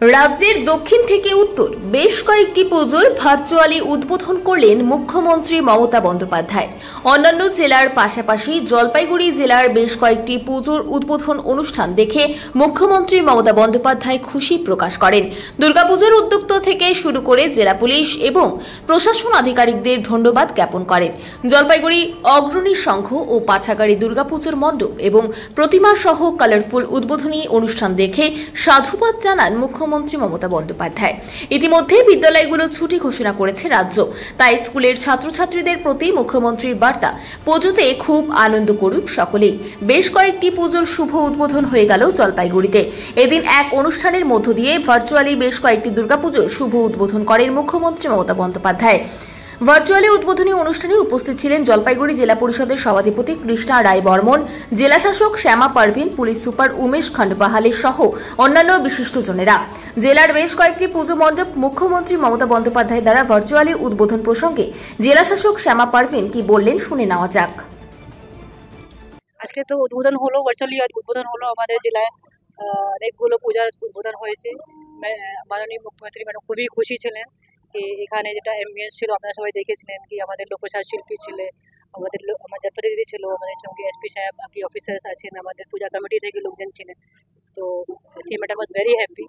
রাজ্যের দক্ষিণ থেকে উত্তর বেশ কয়েকটি পুজোর ভার্চুয়ালি উদ্বোধন করলেন মুখ্যমন্ত্রী মমতা বন্দ্যোপাধ্যায়। অন্যান্য জেলার পাশাপাশি জলপাইগুড়ি জেলার বেশ কয়েকটি পুজোর উদ্বোধন অনুষ্ঠান দেখে মুখ্যমন্ত্রী মমতা বন্দ্যোপাধ্যায় খুশি প্রকাশ করেন। দুর্গাপুজোর উদ্যোক্তা থেকে শুরু করে জেলা পুলিশ এবং প্রশাসন আধিকারিকদের ধন্যবাদ জ্ঞাপন করেন। জলপাইগুড়ি অগ্রণী সংঘ ও পাছাগাড়ি দুর্গাপুজোর মণ্ডপ এবং প্রতিমা সহ কালারফুল উদ্বোধনী অনুষ্ঠান দেখে সাধুবাদ জানান মুখ্যমন্ত্রী মমতা বন্দ্যোপাধ্যায়। ইতিমধ্যে বিদ্যালয়গুলো ছুটি ঘোষণা করেছে রাজ্য, তাই স্কুলের ছাত্রছাত্রীদের প্রতি মুখ্যমন্ত্রীর বার্তা, পুজোতে খুব আনন্দ করুন সকলেই। বেশ কয়েকটি পুজোর শুভ উদ্বোধন হয়ে গেল জলপাইগুড়িতে। এদিন এক অনুষ্ঠানের মধ্য দিয়ে ভার্চুয়ালি বেশ কয়েকটি দুর্গাপুজোর শুভ উদ্বোধন করেন মুখ্যমন্ত্রী মমতা বন্দ্যোপাধ্যায়। ভার্চুয়ালি উদ্বোধনী অনুষ্ঠানে উপস্থিত ছিলেন জলপাইগুড়ি জেলা পরিষদের সভাধিপতি কৃষ্ণা রায় বর্মন, জেলা শাসক শ্যামা পারভিন, পুলিশ সুপার উমেশ খণ্ডপাহালি সহ অন্যান্য বিশিষ্টজনেরা। জেলার বেশ কয়েকটি পুজো মণ্ডপ মুখ্যমন্ত্রী মমতা বন্দ্যোপাধ্যায় দ্বারা ভার্চুয়ালি উদ্বোধন প্রসঙ্গে জেলা শাসক শ্যামা পারভিন কি বললেন শুনে নেওয়া যাক। আজকে তো উদ্বোধন হলো, ভার্চুয়ালি উদ্বোধন হলো আমাদের জেলায়। অনেকগুলো পূজার উদ্বোধন হয়েছে। মাননীয় মুখ্যমন্ত্রী ম্যাডাম খুবই খুশি ছিলেন কি এখানে যেটা অ্যাম্বিয়েন্স ছিল আপনারা সবাই দেখেছিলেন কি আমাদের লোকসাজ শিল্পী ছিলেন, আমাদের আমার যাত্রা দিদি ছিল, আমাদের সঙ্গে এসপি সাহেব, বাকি অফিসার্স আছেন, আমাদের পূজা কমিটি থেকে লোকজন ছিলেন। তো she madam was very happy.